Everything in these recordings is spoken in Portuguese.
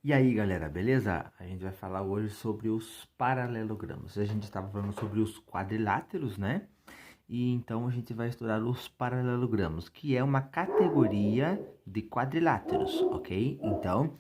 E aí, galera, beleza? A gente vai falar hoje sobre os paralelogramas. A gente estava falando sobre os quadriláteros, né? E então a gente vai estudar os paralelogramas, que é uma categoria de quadriláteros, ok? Então,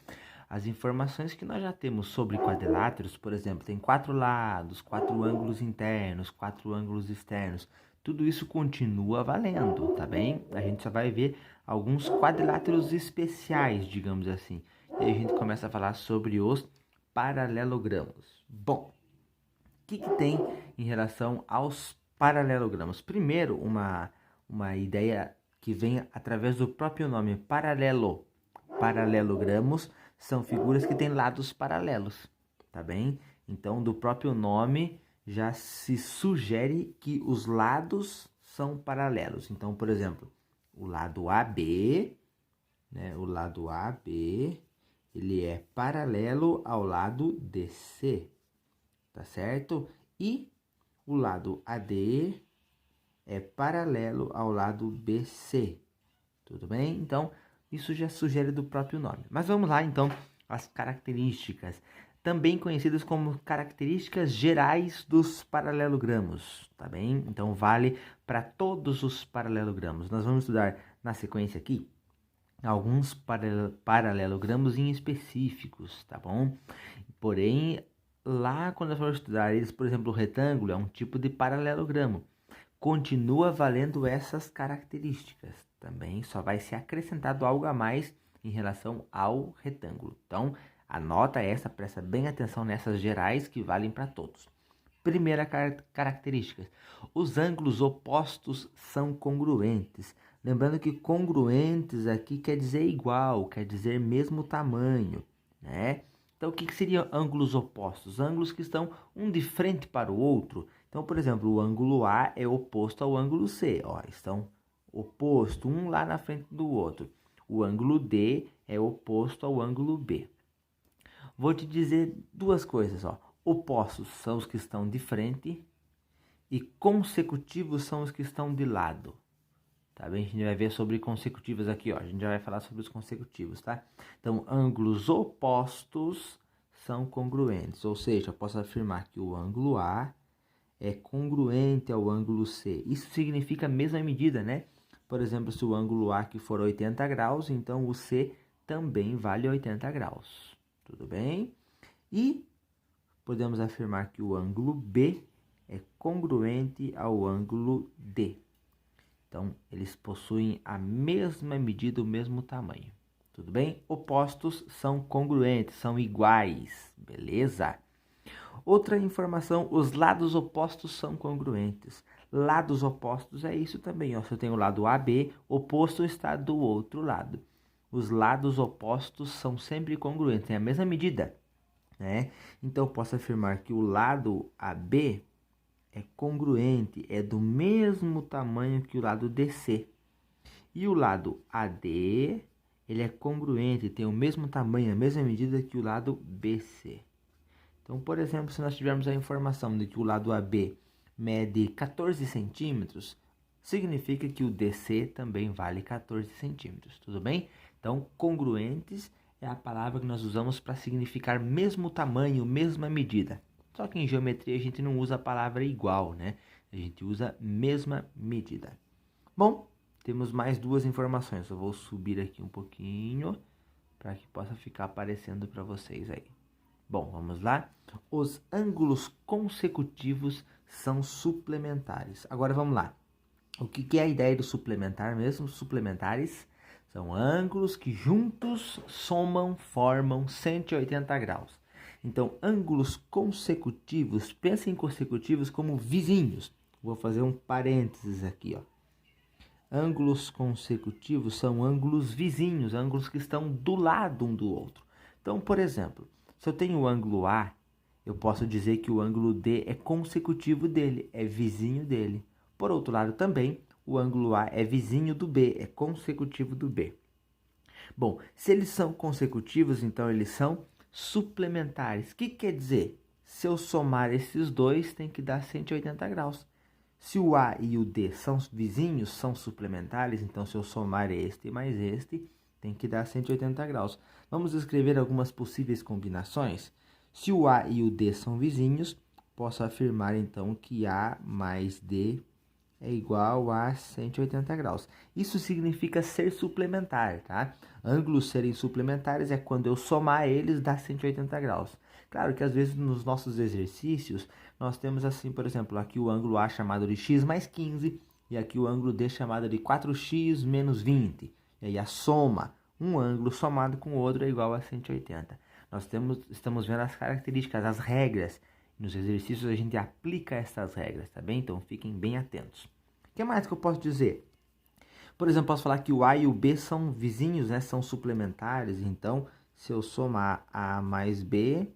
as informações que nós já temos sobre quadriláteros, por exemplo, tem 4 lados, 4 ângulos internos, 4 ângulos externos. Tudo isso continua valendo, tá bem? A gente só vai ver alguns quadriláteros especiais, digamos assim. E aí a gente começa a falar sobre os paralelogramas. Bom, o que tem em relação aos paralelogramas? Primeiro, uma ideia que vem através do próprio nome, paralelo. Paralelogramos são figuras que têm lados paralelos, tá bem? Então, do próprio nome já se sugere que os lados são paralelos. Então, por exemplo, o lado AB, né? O lado AB, ele é paralelo ao lado DC, tá certo? E o lado AD é paralelo ao lado BC, tudo bem? Então, isso já sugere do próprio nome. Mas vamos lá, então, as características, também conhecidas como características gerais dos paralelogramos, tá bem? Então, vale para todos os paralelogramos. Nós vamos estudar na sequência aqui alguns paralelogramos em específicos, tá bom? Porém, lá quando eu for estudar eles, por exemplo, o retângulo é um tipo de paralelogramo. Continua valendo essas características. Também só vai ser acrescentado algo a mais em relação ao retângulo. Então, anota essa, presta bem atenção nessas gerais que valem para todos. Primeira característica: os ângulos opostos são congruentes. Lembrando que congruentes aqui quer dizer igual, quer dizer mesmo tamanho, né? Então, o que seriam ângulos opostos? Ângulos que estão um de frente para o outro. Então, por exemplo, o ângulo A é oposto ao ângulo C. Ó, estão oposto, um lá na frente do outro. O ângulo D é oposto ao ângulo B. Vou te dizer duas coisas, ó. Opostos são os que estão de frente e consecutivos são os que estão de lado. Tá bem? A gente vai ver sobre consecutivos aqui, ó. A gente já vai falar sobre os consecutivos, tá? Então, ângulos opostos são congruentes, ou seja, eu posso afirmar que o ângulo A é congruente ao ângulo C. Isso significa a mesma medida, né? Por exemplo, se o ângulo A aqui for 80 graus, então o C também vale 80 graus. Tudo bem? E podemos afirmar que o ângulo B é congruente ao ângulo D. Então, eles possuem a mesma medida, o mesmo tamanho. Tudo bem? Opostos são congruentes, são iguais, beleza? Outra informação, os lados opostos são congruentes. Lados opostos é isso também, ó. Se eu tenho o lado AB, oposto está do outro lado. Os lados opostos são sempre congruentes, têm a mesma medida, né? Então, eu posso afirmar que o lado AB é congruente, é do mesmo tamanho que o lado DC. E o lado AD, ele é congruente, tem o mesmo tamanho, a mesma medida que o lado BC. Então, por exemplo, se nós tivermos a informação de que o lado AB mede 14 centímetros, significa que o DC também vale 14 centímetros, tudo bem? Então, congruentes é a palavra que nós usamos para significar mesmo tamanho, mesma medida. Só que em geometria a gente não usa a palavra igual, né? A gente usa mesma medida. Bom, temos mais duas informações. Eu vou subir aqui um pouquinho para que possa ficar aparecendo para vocês aí. Bom, vamos lá. Os ângulos consecutivos são suplementares. Agora vamos lá. O que é a ideia do suplementar mesmo? Suplementares são ângulos que juntos somam, formam 180 graus. Então, ângulos consecutivos, pensa em consecutivos como vizinhos. Vou fazer um parênteses aqui, ó. Ângulos consecutivos são ângulos vizinhos, ângulos que estão do lado um do outro. Então, por exemplo, se eu tenho o ângulo A, eu posso dizer que o ângulo D é consecutivo dele, é vizinho dele. Por outro lado, também, o ângulo A é vizinho do B, é consecutivo do B. Bom, se eles são consecutivos, então eles são suplementares. O que quer dizer? Se eu somar esses dois, tem que dar 180 graus. Se o A e o D são vizinhos, são suplementares, então se eu somar este mais este, tem que dar 180 graus. Vamos escrever algumas possíveis combinações? Se o A e o D são vizinhos, posso afirmar então que A mais D é igual a 180 graus. Isso significa ser suplementar, tá? Ângulos serem suplementares é quando eu somar eles dá 180 graus. Claro que às vezes nos nossos exercícios nós temos assim, por exemplo, aqui o ângulo A chamado de x mais 15 e aqui o ângulo D chamado de 4x menos 20. E aí a soma, um ângulo somado com o outro é igual a 180. Estamos vendo as características, as regras. Nos exercícios a gente aplica essas regras, tá bem? Então fiquem bem atentos. O que mais que eu posso dizer? Por exemplo, posso falar que o A e o B são vizinhos, né? São suplementares. Então, se eu somar A mais B,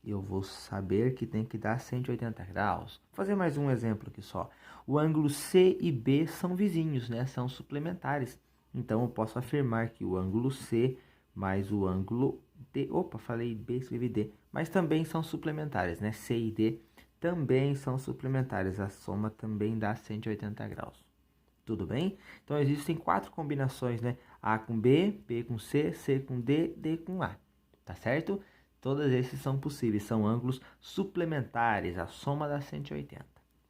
eu vou saber que tem que dar 180 graus. Vou fazer mais um exemplo aqui só. O ângulo C e B são vizinhos, né? São suplementares. Então, eu posso afirmar que o ângulo C mais o ângulo D... Opa, falei B, escrevi D. Mas também são suplementares, né? C e D também são suplementares. A soma também dá 180 graus. Tudo bem? Então, existem 4 combinações, né? A com B, B com C, C com D, D com A. Tá certo? Todos esses são possíveis, são ângulos suplementares, a soma dá 180.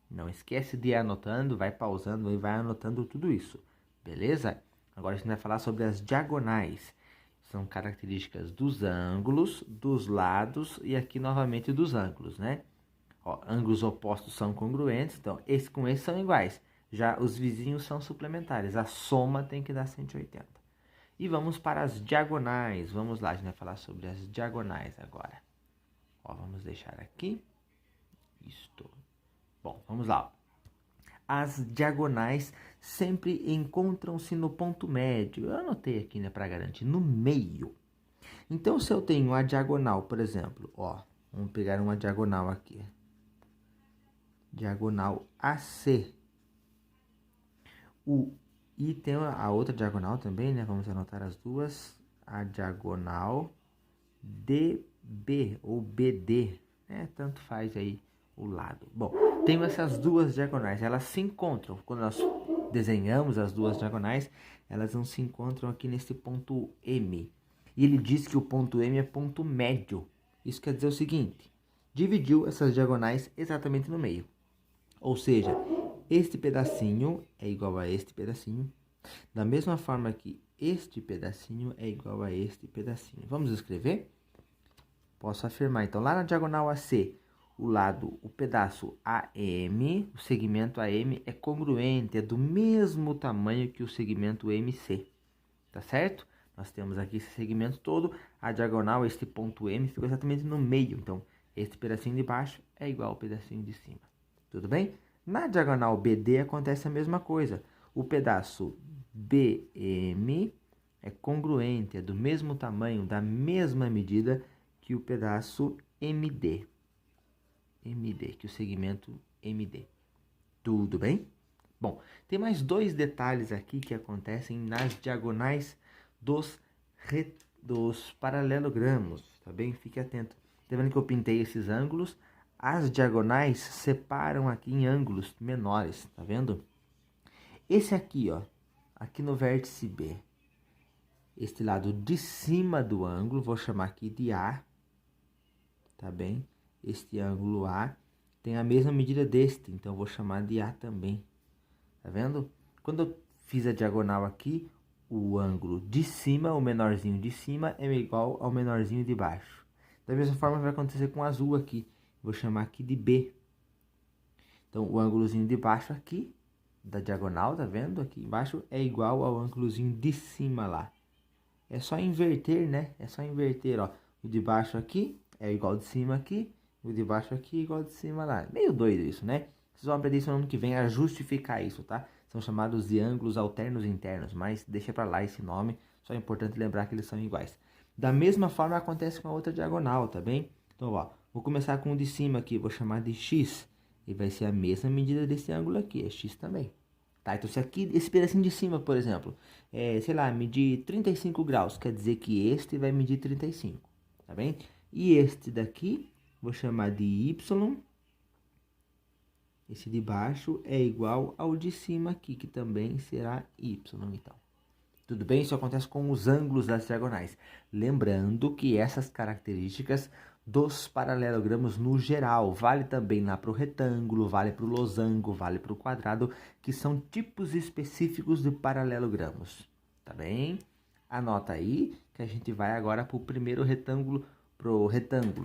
Não esquece de ir anotando, vai pausando e vai anotando tudo isso, beleza? Agora a gente vai falar sobre as diagonais. São características dos ângulos, dos lados e aqui novamente dos ângulos, né? Ó, ângulos opostos são congruentes, então esse com esse são iguais. Já os vizinhos são suplementares, a soma tem que dar 180. E vamos para as diagonais. Vamos lá, a gente vai falar sobre as diagonais agora. Ó, vamos deixar aqui. Isto. Bom, vamos lá. As diagonais sempre encontram-se no ponto médio. Eu anotei aqui, né, para garantir, no meio. Então, se eu tenho a diagonal, por exemplo, ó, vamos pegar uma diagonal aqui. Diagonal AC. E tem a outra diagonal também, né? Vamos anotar as duas. A diagonal DB ou BD, né? Tanto faz aí o lado. Bom, tenho essas duas diagonais, elas se encontram. Quando nós desenhamos as duas diagonais, elas não se encontram aqui nesse ponto M. E ele diz que o ponto M é ponto médio. Isso quer dizer o seguinte, dividiu essas diagonais exatamente no meio. Ou seja, este pedacinho é igual a este pedacinho, da mesma forma que este pedacinho é igual a este pedacinho. Vamos escrever? Posso afirmar, então, lá na diagonal AC, o pedaço AM, o segmento AM é congruente, é do mesmo tamanho que o segmento MC, tá certo? Nós temos aqui esse segmento todo, a diagonal, este ponto M, ficou exatamente no meio, então, este pedacinho de baixo é igual ao pedacinho de cima, tudo bem? Na diagonal BD acontece a mesma coisa. O pedaço BM é congruente, é do mesmo tamanho, da mesma medida que o pedaço MD. MD, que o segmento MD. Tudo bem? Bom, tem mais 2 detalhes aqui que acontecem nas diagonais dos paralelogramos, tá bem? Fique atento. Tá vendo que eu pintei esses ângulos? As diagonais separam aqui em ângulos menores, tá vendo? Esse aqui, ó, aqui no vértice B, este lado de cima do ângulo, vou chamar aqui de A, tá bem? Este ângulo A tem a mesma medida deste, então vou chamar de A também, tá vendo? Quando eu fiz a diagonal aqui, o ângulo de cima, o menorzinho de cima, é igual ao menorzinho de baixo. Da mesma forma vai acontecer com o azul aqui. Vou chamar aqui de B. Então, o ângulozinho de baixo aqui, da diagonal, tá vendo? Aqui embaixo é igual ao ângulozinho de cima lá. É só inverter, né? É só inverter, ó. O de baixo aqui é igual ao de cima aqui. O de baixo aqui é igual ao de cima lá. Meio doido isso, né? Vocês vão aprender isso no ano que vem a justificar isso, tá? São chamados de ângulos alternos internos, mas deixa pra lá esse nome. Só é importante lembrar que eles são iguais. Da mesma forma acontece com a outra diagonal, tá bem? Então, ó. Vou começar com o de cima aqui, vou chamar de x. E vai ser a mesma medida desse ângulo aqui, é x também. Tá, então se aqui, esse pedacinho de cima, por exemplo, sei lá, medir 35 graus, quer dizer que este vai medir 35, tá bem? E este daqui, vou chamar de y. Esse de baixo é igual ao de cima aqui, que também será y, então. Tudo bem? Isso acontece com os ângulos das diagonais. Lembrando que essas características dos paralelogramos no geral vale também lá para o retângulo, vale para o losango, vale para o quadrado, que são tipos específicos de paralelogramos. Tá bem? Anota aí que a gente vai agora para o primeiro retângulo,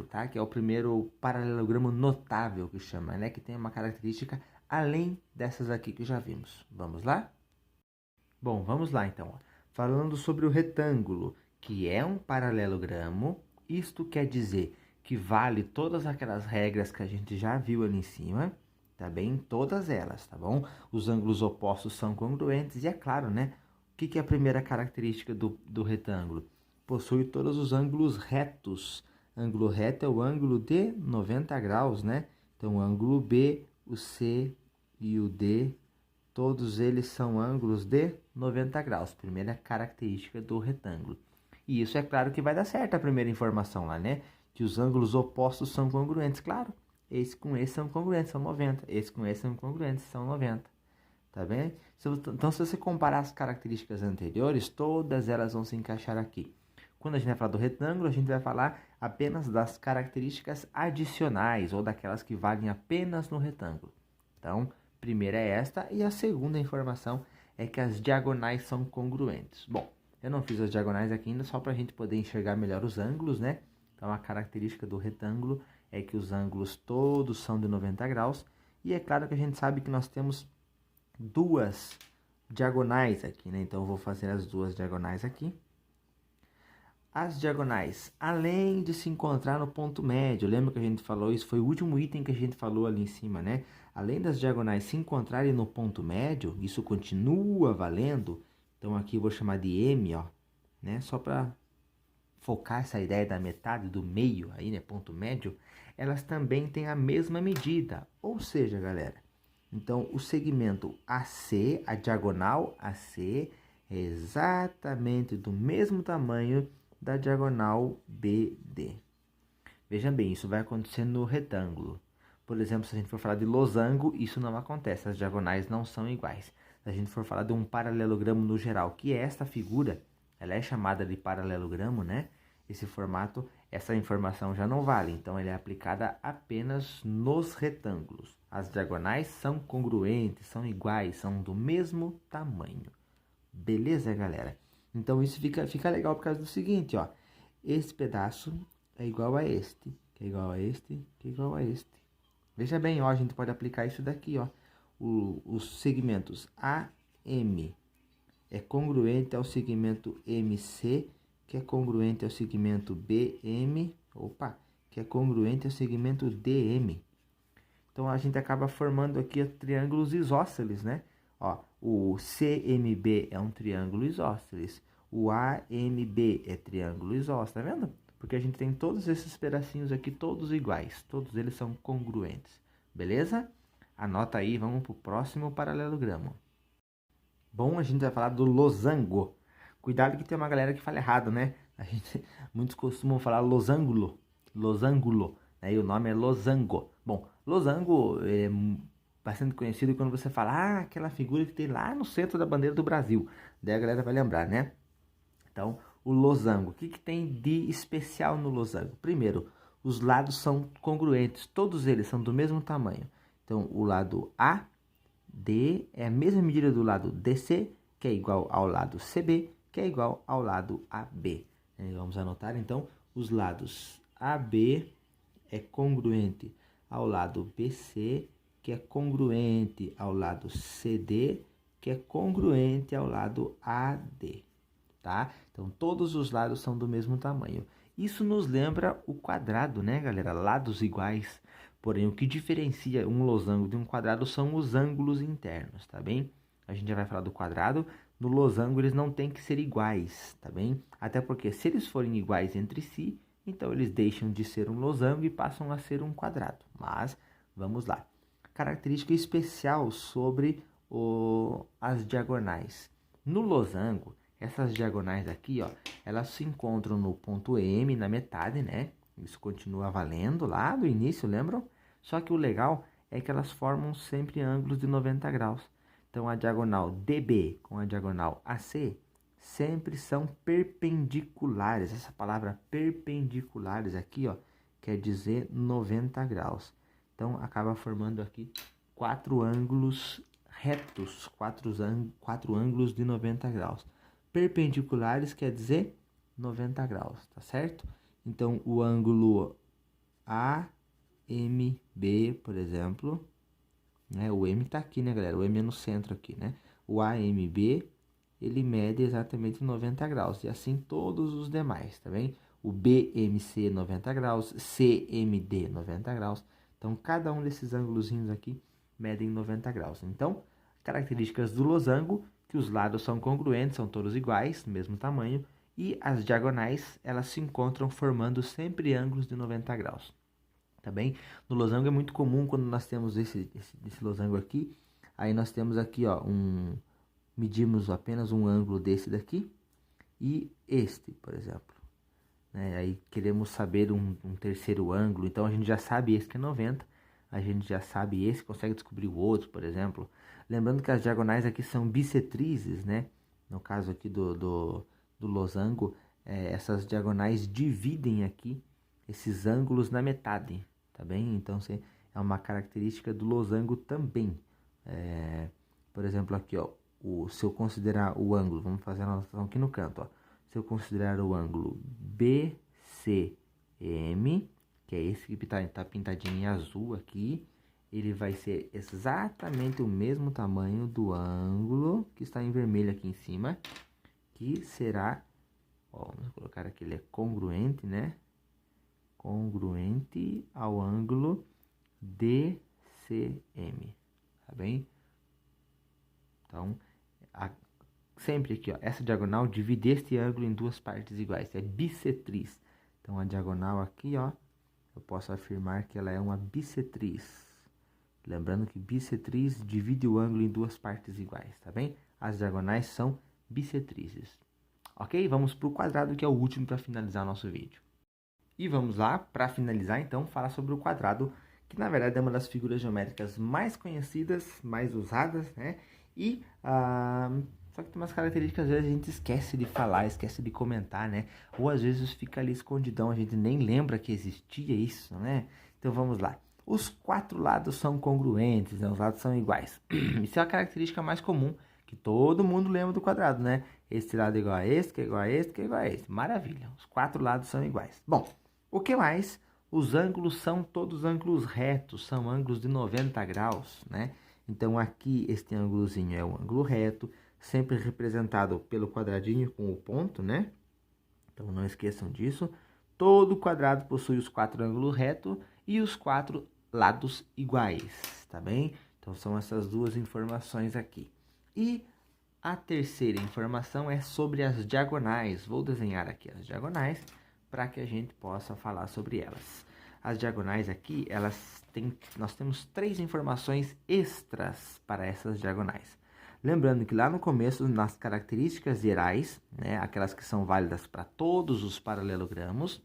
tá? Que é o primeiro paralelogramo notável que chama, né? Que tem uma característica além dessas aqui que já vimos. Vamos lá? Bom, vamos lá então. Falando sobre o retângulo, que é um paralelogramo, isto quer dizer que vale todas aquelas regras que a gente já viu ali em cima, tá bem? Todas elas, tá bom? Os ângulos opostos são congruentes e é claro, né? O que é a primeira característica do retângulo? Possui todos os ângulos retos. Ângulo reto é o ângulo de 90 graus, né? Então, o ângulo B, o C e o D, todos eles são ângulos de 90 graus. Primeira característica do retângulo. E isso é claro que vai dar certo a primeira informação lá, né? Que os ângulos opostos são congruentes, claro. Esse com esse são congruentes, são 90. Esse com esse são congruentes, são 90. Tá bem? Então, se você comparar as características anteriores, todas elas vão se encaixar aqui. Quando a gente vai falar do retângulo, a gente vai falar apenas das características adicionais, ou daquelas que valem apenas no retângulo. Então, primeira é esta, e a segunda informação é que as diagonais são congruentes. Bom, eu não fiz as diagonais aqui ainda, só para a gente poder enxergar melhor os ângulos, né? Então, a característica do retângulo é que os ângulos todos são de 90 graus, e é claro que a gente sabe que nós temos duas diagonais aqui, né? Então, eu vou fazer as duas diagonais aqui. As diagonais, além de se encontrar no ponto médio, lembra que a gente falou, isso foi o último item que a gente falou ali em cima, né? Além das diagonais se encontrarem no ponto médio, isso continua valendo. Então, aqui eu vou chamar de M, ó, né? Só para focar essa ideia da metade, do meio aí, né? Ponto médio, elas também têm a mesma medida. Ou seja, galera, então o segmento AC, a diagonal AC, é exatamente do mesmo tamanho da diagonal BD. Veja bem, isso vai acontecer no retângulo. Por exemplo, se a gente for falar de losango, isso não acontece, as diagonais não são iguais. Se a gente for falar de um paralelogramo no geral, que é esta figura, ela é chamada de paralelogramo, né? Esse formato, essa informação já não vale, então ela é aplicada apenas nos retângulos. As diagonais são congruentes, são iguais, são do mesmo tamanho. Beleza, galera? Então, isso fica legal por causa do seguinte, ó. Esse pedaço é igual a este, que é igual a este, que é igual a este. Veja bem, ó, a gente pode aplicar isso daqui, ó. Os segmentos AM é congruente ao segmento MC, que é congruente ao segmento BM, que é congruente ao segmento DM. Então, a gente acaba formando aqui triângulos isósceles, né? Ó, o CMB é um triângulo isósceles. O AMB é triângulo isósceles, tá vendo? Porque a gente tem todos esses pedacinhos aqui, todos iguais. Todos eles são congruentes. Beleza? Anota aí, vamos para o próximo paralelogramo. Bom, a gente vai falar do losango. Cuidado que tem uma galera que fala errado, né? Muitos costumam falar losangulo. Losangulo. Né? E o nome é losango. Bom, losango é bastante conhecido quando você fala, aquela figura que tem lá no centro da bandeira do Brasil. Daí a galera vai lembrar, né? Então, o losango. O que tem de especial no losango? Primeiro, os lados são congruentes. Todos eles são do mesmo tamanho. Então, o lado AD é a mesma medida do lado DC, que é igual ao lado CB, que é igual ao lado AB. Vamos anotar, então, os lados AB é congruente ao lado BC, que é congruente ao lado CD, que é congruente ao lado AD, tá? Então, todos os lados são do mesmo tamanho. Isso nos lembra o quadrado, né, galera? Lados iguais. Porém, o que diferencia um losango de um quadrado são os ângulos internos, tá bem? A gente já vai falar do quadrado. No losango, eles não têm que ser iguais, tá bem? Até porque, se eles forem iguais entre si, então eles deixam de ser um losango e passam a ser um quadrado. Mas, vamos lá. Característica especial sobre as diagonais. No losango, essas diagonais aqui, ó, elas se encontram no ponto M, na metade, né? Isso continua valendo lá do início, lembram? Só que o legal é que elas formam sempre ângulos de 90 graus. Então, a diagonal DB com a diagonal AC sempre são perpendiculares. Essa palavra perpendiculares aqui, ó, quer dizer 90 graus. Então, acaba formando aqui 4 ângulos retos, 4 ângulos de 90 graus. Perpendiculares quer dizer 90 graus, tá certo? Então, o ângulo AMB, por exemplo, né? O M tá aqui, né, galera? O M é no centro aqui, né? O AMB, ele mede exatamente 90 graus. E assim todos os demais, tá bem? O BMC 90 graus, CMD 90 graus. Então, cada um desses ângulozinhos aqui medem 90 graus. Então, características do losango, que os lados são congruentes, são todos iguais, mesmo tamanho. E as diagonais, elas se encontram formando sempre ângulos de 90 graus. Tá bem? No losango é muito comum quando nós temos esse losango aqui. Aí nós temos aqui, ó, medimos apenas um ângulo desse daqui e este, por exemplo. Aí queremos saber um terceiro ângulo, então a gente já sabe esse que é 90, a gente já sabe esse, consegue descobrir o outro, por exemplo. Lembrando que as diagonais aqui são bissetrizes, né? No caso aqui do losango, essas diagonais dividem aqui esses ângulos na metade, tá bem? Então, é uma característica do losango também. Por exemplo, aqui, ó, se eu considerar o ângulo, vamos fazer a anotação aqui no canto, ó. Se eu considerar o ângulo BCM, que é esse que tá pintadinho em azul aqui, ele vai ser exatamente o mesmo tamanho do ângulo que está em vermelho aqui em cima, que será, ó, vamos colocar aqui, ele é congruente, né? Congruente ao ângulo DCM, tá bem? Então, sempre aqui, ó, essa diagonal divide este ângulo em duas partes iguais, é bissetriz. Então, a diagonal aqui, ó, eu posso afirmar que ela é uma bissetriz. Lembrando que bissetriz divide o ângulo em duas partes iguais, tá bem? As diagonais são bissetrizes. Ok? Vamos para o quadrado, que é o último para finalizar o nosso vídeo. E vamos lá, para finalizar, então, falar sobre o quadrado, que na verdade é uma das figuras geométricas mais conhecidas, mais usadas, né? E só que tem umas características que às vezes a gente esquece de falar, esquece de comentar, né? Ou às vezes fica ali escondidão, a gente nem lembra que existia isso, né? Então vamos lá. Os 4 lados são congruentes, né? Os lados são iguais. Isso é a característica mais comum, que todo mundo lembra do quadrado, né? Esse lado é igual a esse, que é igual a esse, que é igual a esse. Maravilha, os 4 lados são iguais. Bom, o que mais? Os ângulos são todos ângulos retos, são ângulos de 90 graus, né? Então, aqui, este ângulozinho é um ângulo reto, sempre representado pelo quadradinho com o ponto, né? Então, não esqueçam disso. Todo quadrado possui os 4 ângulos retos e os 4 lados iguais, tá bem? Então, são essas duas informações aqui. E a terceira informação é sobre as diagonais. Vou desenhar aqui as diagonais para que a gente possa falar sobre elas. As diagonais aqui, nós temos 3 informações extras para essas diagonais. Lembrando que lá no começo, nas características gerais, né, aquelas que são válidas para todos os paralelogramos,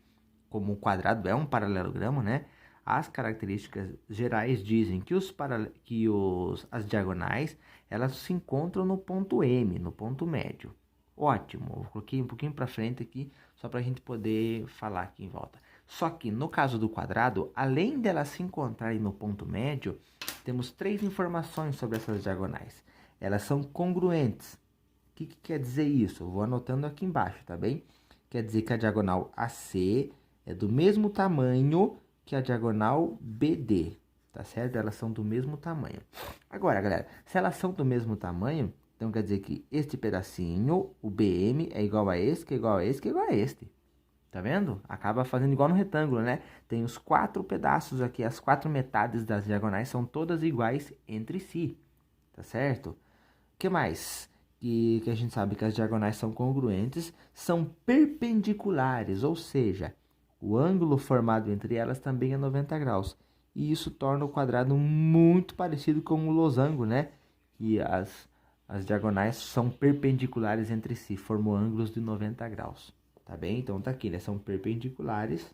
como o quadrado é um paralelogramo, né, as características gerais dizem que as diagonais, elas se encontram no ponto M, no ponto médio. Ótimo, eu coloquei um pouquinho para frente aqui, só para a gente poder falar aqui em volta. Só que no caso do quadrado, além delas se encontrarem no ponto médio, temos 3 informações sobre essas diagonais. Elas são congruentes. O que quer dizer isso? Eu vou anotando aqui embaixo, tá bem? Quer dizer que a diagonal AC é do mesmo tamanho que a diagonal BD, tá certo? Elas são do mesmo tamanho. Agora, galera, se elas são do mesmo tamanho, então quer dizer que este pedacinho, o BM, é igual a esse, que é igual a esse, que é igual a este. Tá vendo? Acaba fazendo igual no retângulo, né? Tem os 4 pedaços aqui, as 4 metades das diagonais são todas iguais entre si, tá certo? O que mais? Que a gente sabe que as diagonais são congruentes, são perpendiculares, ou seja, o ângulo formado entre elas também é 90 graus. E isso torna o quadrado muito parecido com o losango, né? E as diagonais são perpendiculares entre si, formam ângulos de 90 graus. Tá bem? Então, tá aqui, né? São perpendiculares.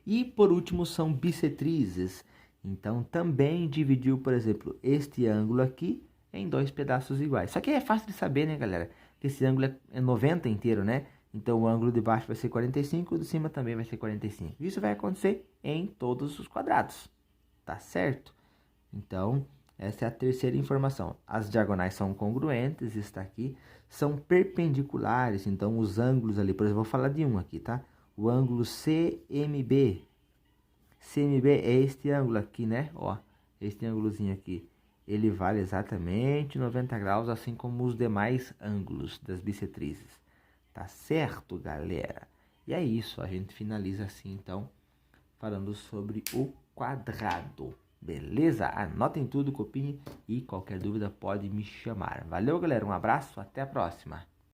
E, por último, são bissetrizes. Então, também dividiu, por exemplo, este ângulo aqui em 2 pedaços iguais. Só que é fácil de saber, né, galera? que esse ângulo é 90 inteiro, né? Então, o ângulo de baixo vai ser 45, o de cima também vai ser 45. Isso vai acontecer em todos os quadrados, tá certo? Então, essa é a terceira informação. As diagonais são congruentes, está aqui. São perpendiculares, então os ângulos ali, por exemplo, vou falar de um aqui, tá? O ângulo CMB. CMB é este ângulo aqui, né? Ó, este ângulozinho aqui. Ele vale exatamente 90 graus, assim como os demais ângulos das bissetrizes. Tá certo, galera? E é isso, a gente finaliza assim, então, falando sobre o quadrado. Beleza? Anotem tudo, copiem e qualquer dúvida pode me chamar. Valeu, galera. Um abraço, até a próxima.